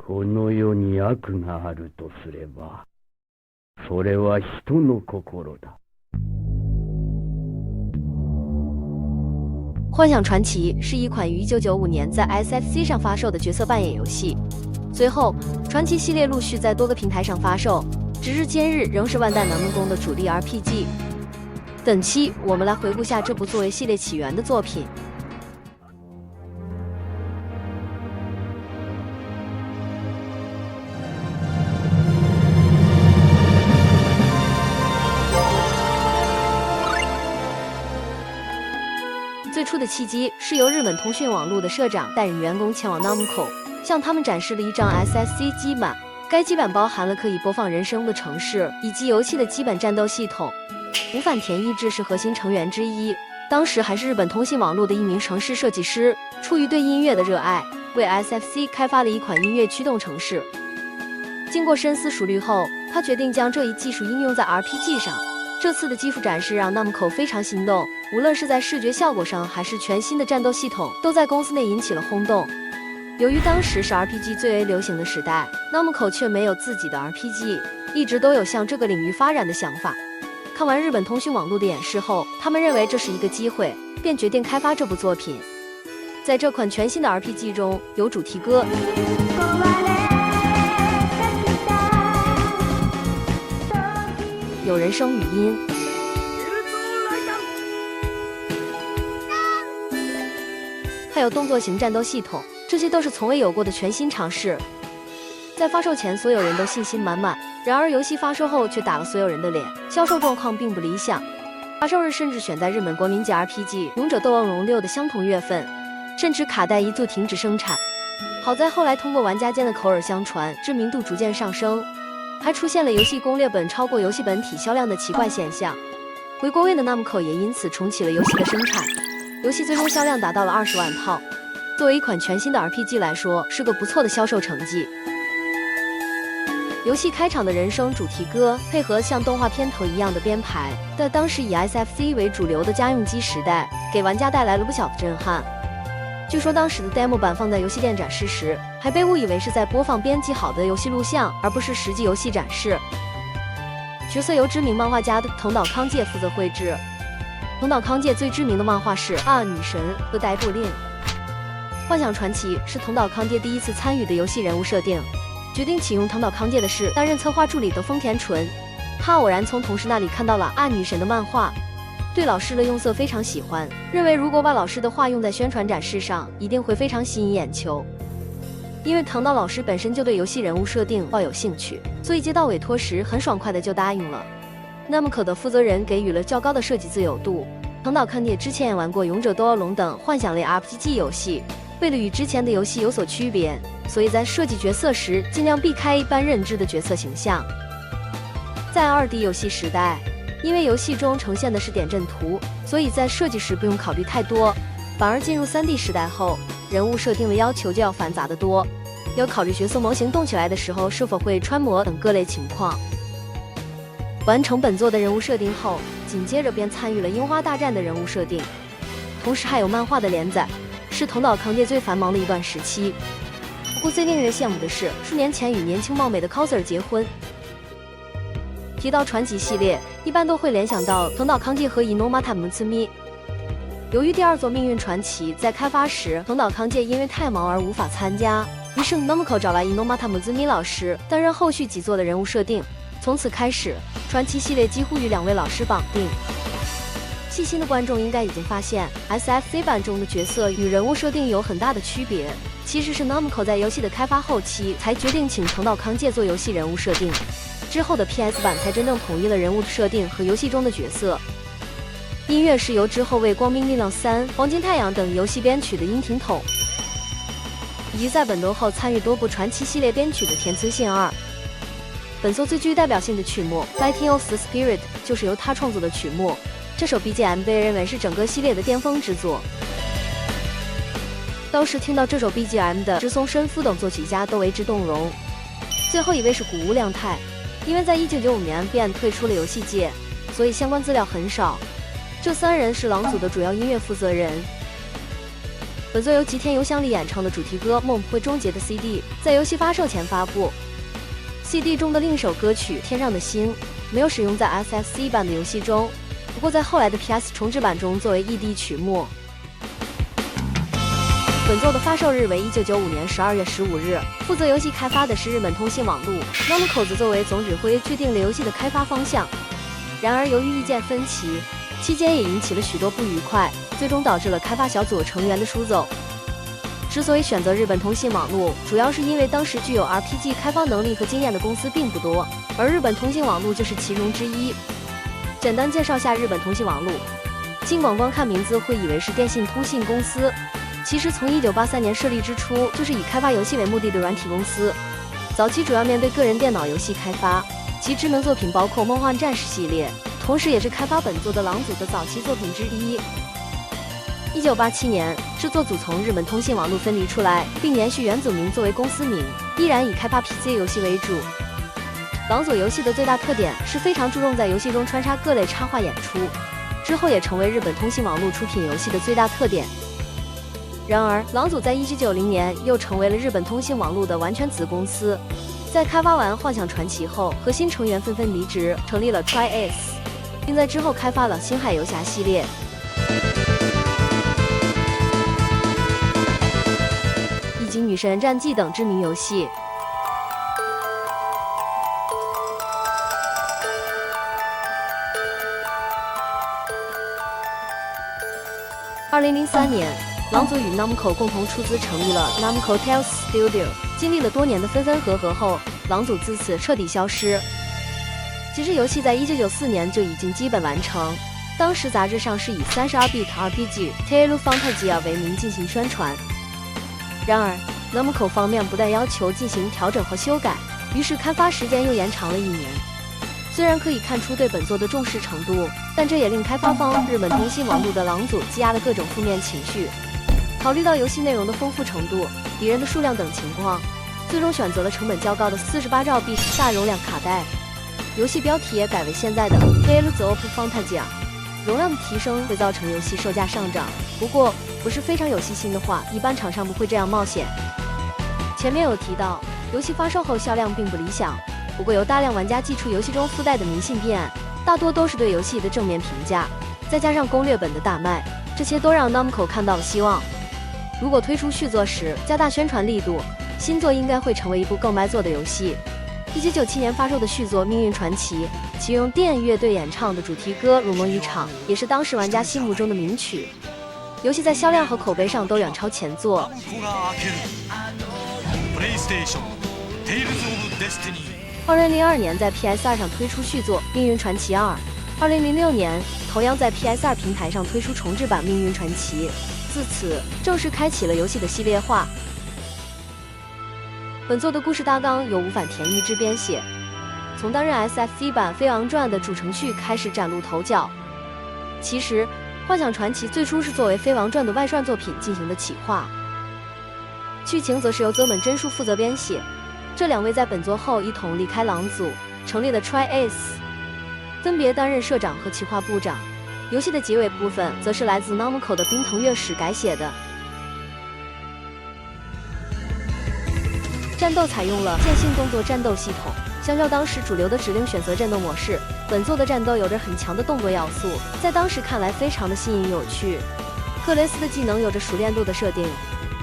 この世に悪があるとすれば、それは人の心だ。幻想傳奇是一款於1995年在 SFC 上發售的角色扮演遊戲。隨後，傳奇系列陸續在多個平台上發售，直至今日仍是萬代南夢宮的主力 RPG。本期我們來回顧下這部作為系列起源的作品。最初的契機是由日本通訊網絡的社長帶領員工前往 Namco， 向他們展示了一張 SSC 基板。該基板包含了可以播放人聲的程式以及遊戲的基本戰鬥系統。吳反田一志是核心成員之一，當時還是日本通信網絡的一名程式設計師。出於對音樂的熱愛，為 SFC 開發了一款音樂驅動程式。經過深思熟慮後，他決定將這一技術應用在 RPG 上。這次的技術展示讓 Namco 非常心動，無論是在視覺效果上還是全新的戰鬥系統，都在公司內引起了轟動。由於當時是 RPG 最為流行的時代， Namco 卻沒有自己的 RPG， 一直都有向這個領域發展的想法。看完日本通訊網絡的演示後，他們認為這是一個機會，便決定開發這部作品。在這款全新的 RPG 中，有主題歌，有人聲語音，還有動作型戰鬥系統，這些都是從未有過的全新嘗試。在發售前，所有人都信心滿滿，然而遊戲發售後卻打了所有人的臉，銷售狀況並不理想。發售日甚至選在日本國民級 RPG《勇者鬥惡龍6》的相同月份，甚至卡帶一度停止生產。好在後來通過玩家間的口耳相傳，知名度逐漸上升。還出現了遊戲攻略本超過遊戲本體銷量的奇怪現象。回國味的 Namco 也因此重啟了遊戲的生產，遊戲最終銷量達到了20萬套。作為一款全新的 RPG 來說，是個不錯的銷售成績。遊戲開場的人聲主題歌，配合像動畫片頭一樣的編排，在當時以 SFC 為主流的家用機時代，給玩家帶來了不小的震撼。據說當時的 demo 版放在遊戲店展示時，還被誤以為是在播放編輯好的遊戲錄像，而不是實際遊戲展示。角色由知名漫畫家的藤島康介負責繪製。藤島康介最知名的漫畫是《啊女神》和《逮捕令》。幻想傳奇是藤島康介第一次參與的遊戲人物設定。決定啟用藤島康介的是擔任策劃助理的豐田純。他偶然從同事那裡看到了《啊女神》的漫畫。對老師的用色非常喜歡，認為如果把老師的畫用在宣傳展示上，一定會非常吸引眼球。因為藤島老師本身就對遊戲人物設定抱有興趣，所以接到委託時很爽快的就答應了。Namco的負責人給予了較高的設計自由度。藤島康介之前也玩過《勇者鬥惡龍》等幻想類 RPG 遊戲，為了與之前的遊戲有所區別，所以在設計角色時盡量避開一般認知的角色形象。在 2D 遊戲時代，因為遊戲中呈現的是點陣圖，所以在設計時不用考慮太多，反而進入 3D 時代後，人物設定的要求就要繁雜得多，要考慮角色模型動起來的時候是否會穿模等各類情況。完成本作的人物設定後，緊接着便參與了櫻花大戰的人物設定，同時還有漫畫的連載，是藤島康介最繁忙的一段時期。不過最令人羨慕的是，數年前與年輕貌美的 coser 結婚。提到傳奇系列，一般都會聯想到藤島康介和Inomata Mutsumi。由於第二作《命運傳奇》在開發時，藤島康介因為太忙而無法參加，於是 Namco 找來Inomata Mutsumi老師擔任後續幾作的人物設定。從此開始，傳奇系列幾乎與兩位老師綁定。細心的觀眾應該已經發現 ，SFC 版中的角色與人物設定有很大的區別。其實是 Namco 在遊戲的開發後期才決定請藤島康介做遊戲人物設定。之後的 PS 版才真正統一了人物的設定和遊戲中的角色。音樂是由之後為《光明力量3》《黃金太陽》等遊戲編曲的櫻庭統，以及在本作後參與多部傳奇系列編曲的田村信二。本作最具代表性的曲目《Lighting of the Spirit》就是由他創作的曲目。這首 BGM 被認為是整個系列的巔峰之作。當時聽到這首 BGM 的直松伸夫等作曲家都為之動容。最後一位是谷屋亮太。因為在1995年便退出了遊戲界，所以相關資料很少。這3人是狼組的主要音樂負責人。本作由吉田悠香里演唱的主题歌《夢不會終結》的 CD 在遊戲發售前發布。CD 中的另一首歌曲《天上的星》沒有使用在 SFC 版的遊戲中，不過在後來的 PS 重製版中作為 ED 曲目。本作的發售日為1995年12月15日，負責遊戲開發的是日本通信網絡 Namco 則作為總指揮確定了遊戲的開發方向。然而由於意見分歧，期間也引起了許多不愉快，最終導致了開發小組成員的疏走。之所以選擇日本通信網絡，主要是因為當時具有 RPG 開發能力和經驗的公司並不多，而日本通信網絡就是其中之一。簡單介紹下日本通信網絡，儘管光看名字會以為是電信通信公司，其實從1983年設立之初，就是以開發遊戲為目的的軟體公司。早期主要面對個人電腦遊戲開發，其知名作品包括《夢幻戰士》系列，同時也是開發本作的狼組的早期作品之一。1987年，制作組從日本通信網絡分離出來，並延續原組名作為公司名，依然以開發 PC 遊戲為主。狼組遊戲的最大特點是非常注重在遊戲中穿插各類插畫演出，之後也成為日本通信網絡出品游戲的最大特點。然而，狼組在1990年又成為了日本通信網絡的完全子公司。在開發完《幻想傳奇》後，核心成員紛紛離職，成立了 Tri-Ace， 並在之後開發了《星海遊俠》系列。以及《女神戰記》等知名遊戲。2003年，狼組與 Namco 共同出資成立了 Namco Tales Studio。經歷了多年的分分合合後，狼組自此徹底消失。其實遊戲在1994年就已經基本完成，當時雜誌上是以 32-bit RPG Tale Fantasia 為名進行宣傳。然而 Namco 方面不但要求進行調整和修改，於是開發時間又延長了1年。雖然可以看出對本作的重視程度，但這也令開發方日本通信網絡的狼組積壓了各種負面情緒。考慮到遊戲內容的豐富程度、敵人的數量等情況，最終選擇了成本較高的48兆 bit 大容量卡帶。遊戲標題也改為現在的 Tales of Fantasia。容量的提升會造成遊戲售價上漲，不過不是非常有細心的話，一般廠商不會這樣冒險。前面有提到，遊戲發售後銷量並不理想，不過有大量玩家祭出遊戲中附帶的明信片，大多都是對遊戲的正面評價，再加上攻略本的大賣，這些都讓 Namco 看到了希望。如果推出續作時加大宣傳力度，新作應該會成為一部更賣座的遊戲。1997年發售的續作《命運傳奇》，其用電樂隊演唱的主題歌《如夢一場》也是當時玩家心目中的名曲。遊戲在銷量和口碑上都遠超前作。2002年在 PS2 上推出續作《命運傳奇2》，2006年同樣在 PS2 平台上推出重製版《命運傳奇》，自此正式開啟了遊戲的系列化。本作的故事大綱由吾坂田裕之編寫，從擔任 SFC 版《飛王傳》的主程序開始嶄露頭角。其實，《幻想傳奇》最初是作為《飛王傳》的外傳作品進行的企劃，劇情則是由澤本真樹負責編寫。這兩位在本作後一同離開狼組，成立了 Tri-Ace， 分別擔任社長和企劃部長。遊戲的結尾部分則是來自 Namco 的冰藤月史改寫的。戰鬥採用了線性動作戰鬥系統，相較當時主流的指令選擇戰鬥模式，本作的戰鬥有着很強的動作要素，在當時看來非常的新穎有趣。克雷斯的技能有着熟練度的設定，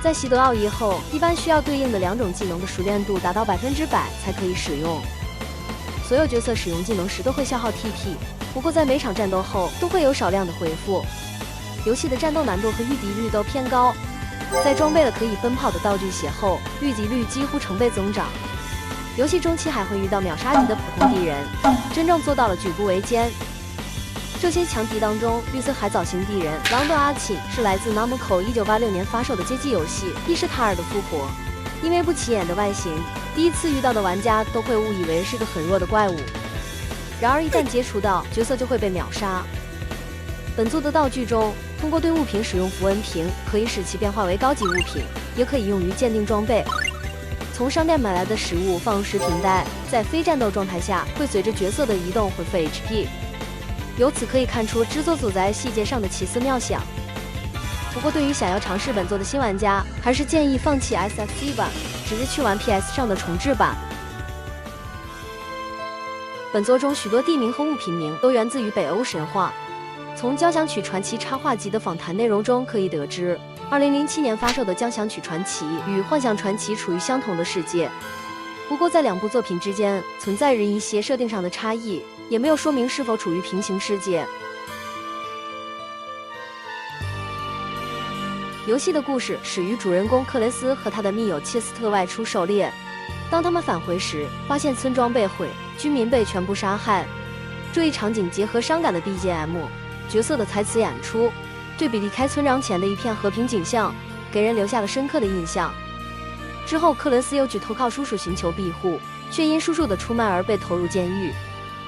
在習得奧義後，一般需要對應的2種技能的熟練度達到100%才可以使用。所有角色使用技能時都会消耗 TP， 不過在每場戰鬥後都会有少量的回復。游戲的戰鬥難度和遇敌率都偏高，在裝備了可以奔跑的道具鞋後，遇擊率幾乎成倍增長。遊戲中期還會遇到秒殺級的普通敵人，真正做到了舉步維艱。這些強敵當中，綠色海藻型敵人狼的阿沁是來自 Namco 1986年發售的街機遊戲《伊什塔爾的復活》。因為不起眼的外形，第一次遇到的玩家都會誤以為是個很弱的怪物，然而一旦接觸到，角色就會被秒殺。本作的道具中，通過對物品使用符文瓶，可以使其變化為高級物品，也可以用於鑑定裝備。從商店買來的食物放入食品袋，在非戰鬥狀態下，會隨着角色的移動恢復 HP。由此可以看出制作組在細節上的奇思妙想。不過对於想要嘗試本作的新玩家，還是建議放棄 SFC 版，直接去玩 PS 上的重置版。本作中許多地名和物品名都源自於北歐神話。從《交響曲傳奇》插畫集的訪談內容中可以得知，2007年發售的《交響曲傳奇》與《幻想傳奇》處於相同的世界。不過在兩部作品之間存在着一些設定上的差異，也沒有說明是否處於平行世界。遊戲的故事始於主人公克雷斯和他的密友切斯特外出狩獵。當他們返回時，發現村莊被毀，居民被全部殺害。這一場景結合傷感的 BGM， 角色的台詞演出，對比離開村莊前的一片和平景象，給人留下了深刻的印象。之後，克雷斯又去投靠叔叔尋求庇護，卻因叔叔的出賣而被投入監獄。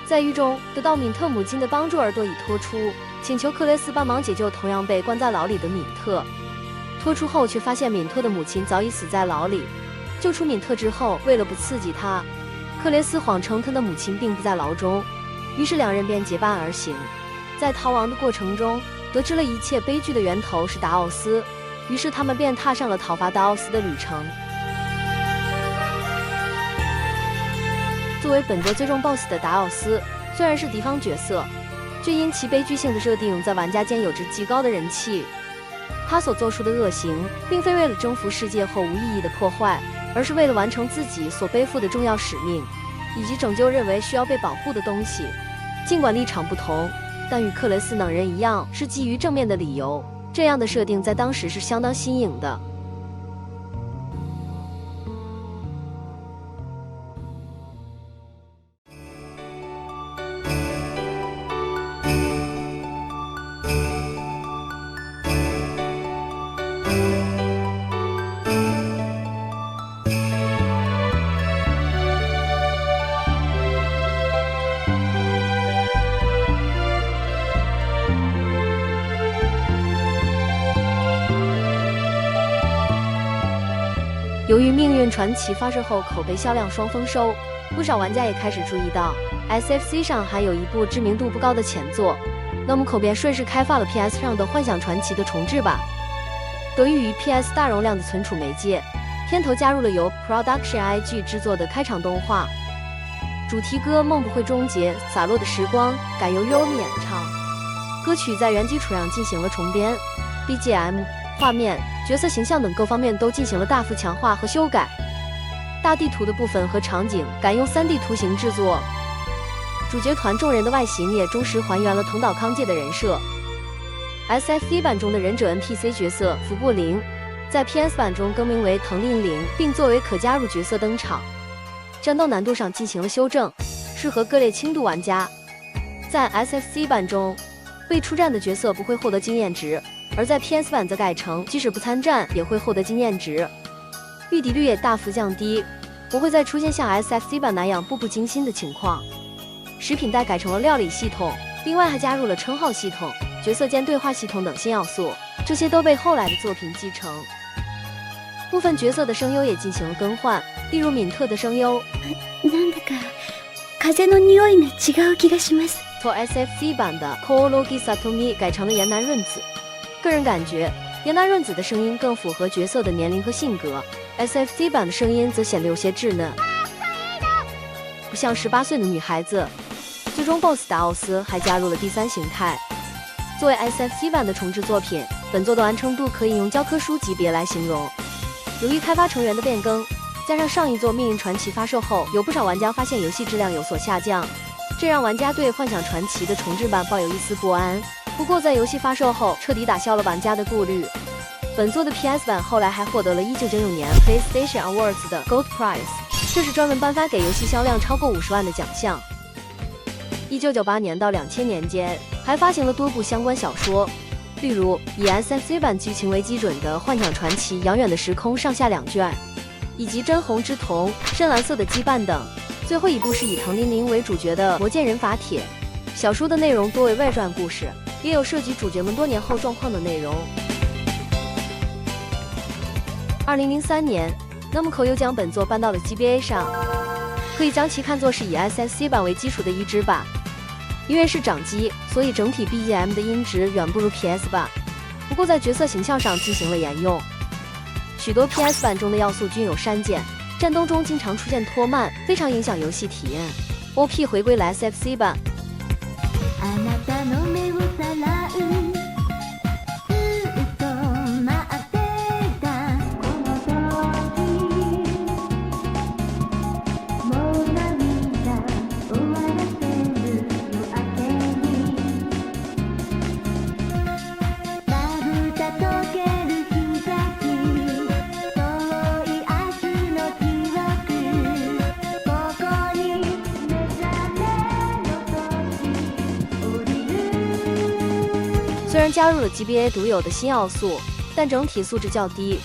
在獄中得到敏特母親的幫助而得以脫出，請求克雷斯幫忙解救同樣被關在牢裡的敏特。脫出後卻發現敏特的母親早已死在牢裡。救出敏特之後，為了不刺激他，克雷斯謊稱他的母親並不在牢中，於是兩人便結伴而行。在逃亡的過程中，得知了一切悲劇的源頭是達奧斯，於是他們便踏上了討伐達奧斯的旅程。作為本作最終 BOSS 的達奧斯，雖然是敵方角色，卻因其悲劇性的設定，在玩家間有着極高的人氣。他所做出的惡行，並非為了征服世界後無意義的破壞，而是為了完成自己所背負的重要使命，以及拯救認為需要被保護的東西。儘管立場不同，但與克雷斯等人一樣，是基於正面的理由。這樣的設定在當時是相當新穎的。由於《命運傳奇》發售後口碑銷量雙豐收，不少玩家也開始注意到 SFC 上還有一部知名度不高的前作，那麼口便順勢開發了 PS 上的《幻想傳奇》的重置版。得益於 PS 大容量的存儲媒介，片頭加入了由 Production IG 制作的開場動畫，主題歌《夢不會終結》灑落的時光改由 Yomi 演唱，歌曲在原基礎上進行了重編 ，BGM、畫面、角色形象等各方面都進行了大幅強化和修改。大地圖的部分和场景改用 3D 圖形制作，主角团众人的外形也忠實還原了桐島康介的人設。SFC 版中的忍者 NPC 角色服部玲，在 PS 版中更名為藤林玲，並作為可加入角色登场。戰鬥難度上進行了修正，適合各類輕度玩家。在 SFC 版中，未出戰的角色不會獲得經驗值，而在 PS 版則改成即使不參戰也會獲得經驗值，遇敵率也大幅降低，不會再出現像 SFC 版那樣步步驚心的情況。食品袋改成了料理系統，另外還加入了稱號系統、角色間對話系統等新要素，這些都被後來的作品繼承。部分角色的聲優也進行了更換，例如敏特的聲優，なんだか風の匂いが違う気がします。從 SFC 版的 Koorogi Satomi 改成了岩南潤子。個人感覺，岩南潤子的聲音更符合角色的年齡和性格 ，SFC 版的聲音則顯得有些稚嫩，不像18歲的女孩子。最終 BOSS 達奧斯還加入了第3形態。作為 SFC 版的重置作品，本作的完成度可以用教科書級別來形容。由於開發成員的變更，加上上一作《命運傳奇》發售後，有不少玩家發現遊戲質量有所下降，這讓玩家對《幻想傳奇》的重置版抱有一絲不安。不過在遊戲發售後，徹底打消了玩家的顧慮。本作的 PS 版後來還獲得了1996年 PlayStation Awards 的 Gold Prize， 這是專門頒發給遊戲銷量超過50萬的獎項。1998年到2000年間，還發行了多部相關小說，例如以 SFC 版劇情為基準的《幻想傳奇：遙遠的時空》上下2卷，以及《真紅之瞳》、《深藍色的羈絆》等。最後一部是以藤林玲為主角的《魔劍忍法帖》。小說的內容多為外傳故事，也有涉及主角們多年後狀況的內容。2003年 ，Namco 又將本作搬到了 GBA 上，可以將其看作是以 SFC 版為基礎的移植版。因為是掌機，所以整體 BGM 的音質遠不如 PS 版。不過在角色形象上進行了沿用。許多 PS 版中的要素均有刪減，戰鬥中經常出現拖慢，非常影響遊戲體驗。OP 回歸了 SFC 版。虽然加入了 GBA 獨有的新要素，但整體素質較低。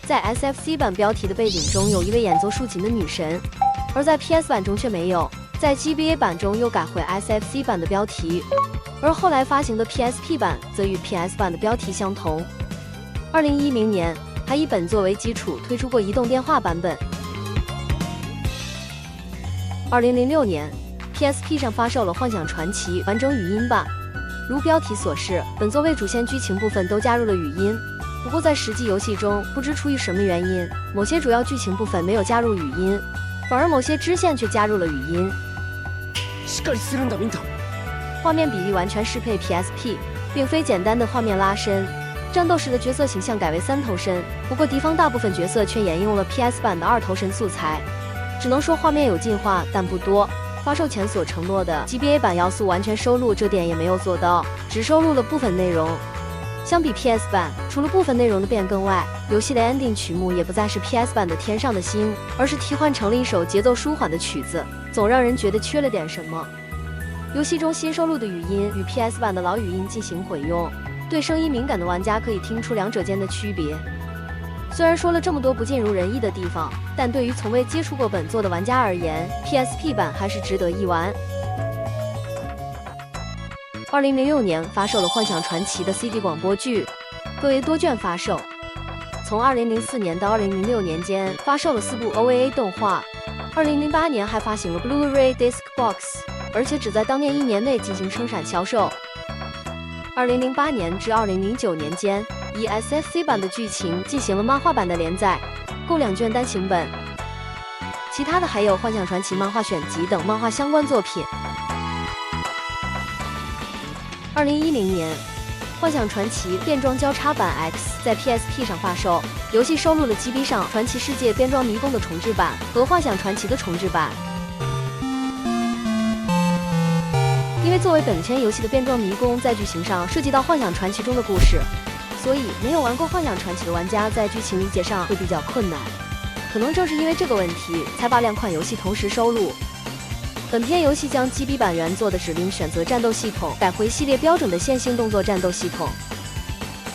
在 SFC 版標題的背景中有一位演奏豎琴的女神，而在 PS 版中卻沒有。在 GBA 版中又改回 SFC 版的標題，而後來發行的 PSP 版則與 PS 版的標題相同。2010年還以本作為基礎推出過移動電話版本。2006年 PSP 上發售了《幻想傳奇》完整語音版。如標題所示，本作為主線劇情部分都加入了語音，不過在實際遊戲中，不知出於什麼原因，某些主要劇情部分沒有加入語音，反而某些支線卻加入了語音。畫面比例完全適配 PSP， 並非簡單的畫面拉伸。戰鬥時的角色形象改為3頭身，不過敵方大部分角色卻沿用了 PS 版的2頭身素材，只能說畫面有進化，但不多。發售前所承諾的 GBA 版要素完全收錄，這點也沒有做到，只收錄了部分內容。相比 PS 版，除了部分內容的變更外，遊戲的 ending 曲目也不再是 PS 版的天上的星，而是替換成了一首節奏舒緩的曲子，總讓人覺得缺了點什麼。遊戲中新收錄的語音與 PS 版的老語音進行混用，對聲音敏感的玩家可以聽出兩者間的區別。雖然說了這麼多不盡如人意的地方，但對於從未接觸過本作的玩家而言 ，PSP 版還是值得一玩。2006年發售了《幻想傳奇》的 CD 廣播劇，分為多卷發售。從2004年到2006年間，發售了4部 OVA 動畫。2008年還發行了 Blu-ray Disc Box， 而且只在當年1年內進行生產銷售。2008年至2009年間，以 SFC 版的劇情進行了漫畫版的連載，共2卷單行本。其他的還有《幻想傳奇》漫畫選集等漫畫相關作品。2010年，《幻想傳奇》變裝交叉版 X 在 PSP 上發售，遊戲收錄了 GB 上《傳奇世界變裝迷宮》的重製版和《幻想傳奇》的重製版。因為作為本片遊戲的變裝迷宮在劇情上涉及到《幻想傳奇》中的故事，所以沒有玩過《幻想傳奇》的玩家在劇情理解上會比較困難。可能正是因為這個問題，才把2款遊戲同時收錄。本片遊戲將 GB 版原作的指令選擇戰鬥系統改回系列標準的線性動作戰鬥系統。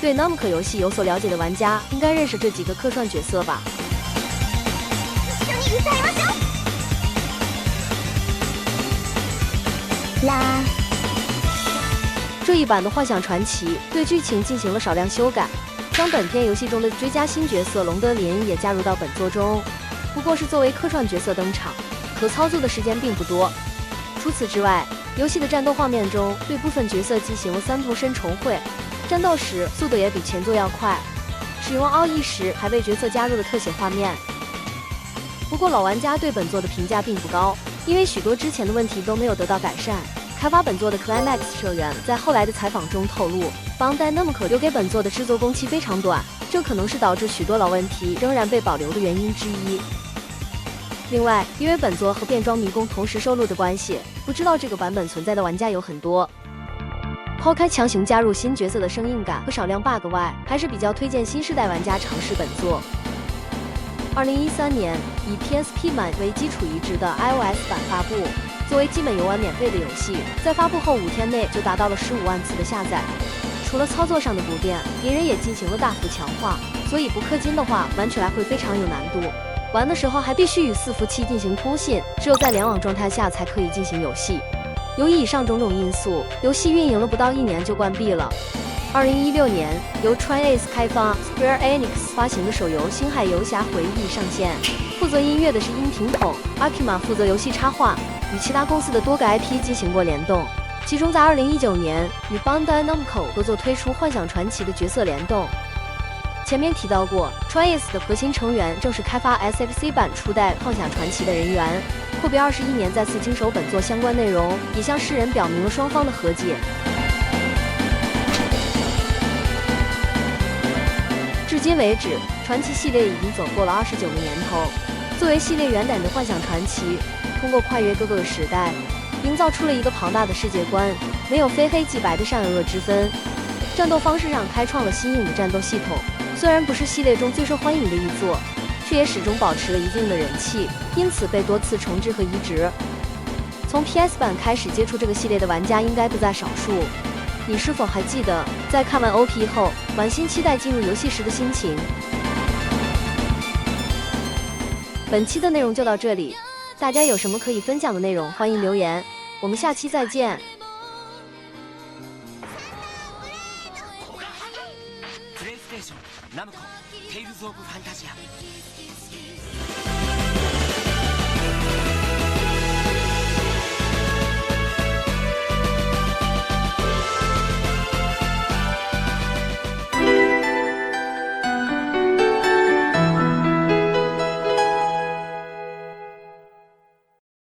對 Namco 遊戲有所了解的玩家應該認識這幾個客串角色吧。這一版的《幻想傳奇》對劇情進行了少量修改，將本片遊戲中的追加新角色龍德林也加入到本作中，不過是作為客串角色登場，可操作的時間並不多。除此之外，遊戲的戰鬥畫面中對部分角色進行了3頭身重繪，戰鬥時速度也比前作要快，使用奥义時還為角色加入了特寫畫面。不過老玩家對本作的評價並不高，因為許多之前的問題都沒有得到改善。開發本作的 Climax 社員在後來的採訪中透露，Bandai Namco留給本作的制作工期非常短，這可能是導致許多老問題仍然被保留的原因之一。另外，因為本作和變裝迷宮同時收錄的關係，不知道這個版本存在的玩家有很多。拋開強行加入新角色的生硬感和少量 bug 外，還是比較推薦新世代玩家嘗試本作。2013年，以 PSP 版為基礎移植的 iOS 版發布。作為基本游玩免費的游戲，在發布後5天內就達到了15萬次的下載。除了操作上的不便，敌人也進行了大幅強化，所以不氪金的話，玩起來會非常有難度。玩的時候還必須與伺服器進行通信，只有在聯網狀態下才可以進行遊戲。由於以上種種因素，遊戲運營了不到1年就關閉了。2016年，由 TriAce 開發、Square Enix 發行的手遊《星海遊俠回憶》上線，負責音樂的是櫻庭孔，Akima負責遊戲插畫，與其他公司的多個 IP 進行過聯動。其中在2019年與 Bandai Namco 合作推出《幻想傳奇》的角色聯動。前面提到過 ，Trice 的核心成員正是開發 SFC 版初代《幻想傳奇》的人員。闊別21年再次經手本作相關內容，已向世人表明了雙方的和解。至今為止，傳奇系列已經走過了29個年頭。作為系列原點的《幻想傳奇》，通過跨越各個時代，營造出了一個龐大的世界觀，沒有非黑即白的善惡之分。戰鬥方式上開創了新穎的戰鬥系統，雖然不是系列中最受歡迎的一作，卻也始終保持了一定的人氣，因此被多次重置和移植。從 PS 版開始接觸這個系列的玩家應該不在少數。你是否還記得在看完 OP 後，滿心期待進入遊戲時的心情？本期的內容就到這裡，大家有什麼可以分享的內容，歡迎留言。我們下期再見。プレイステーションナムコテイルズ・オブ・ファンタジア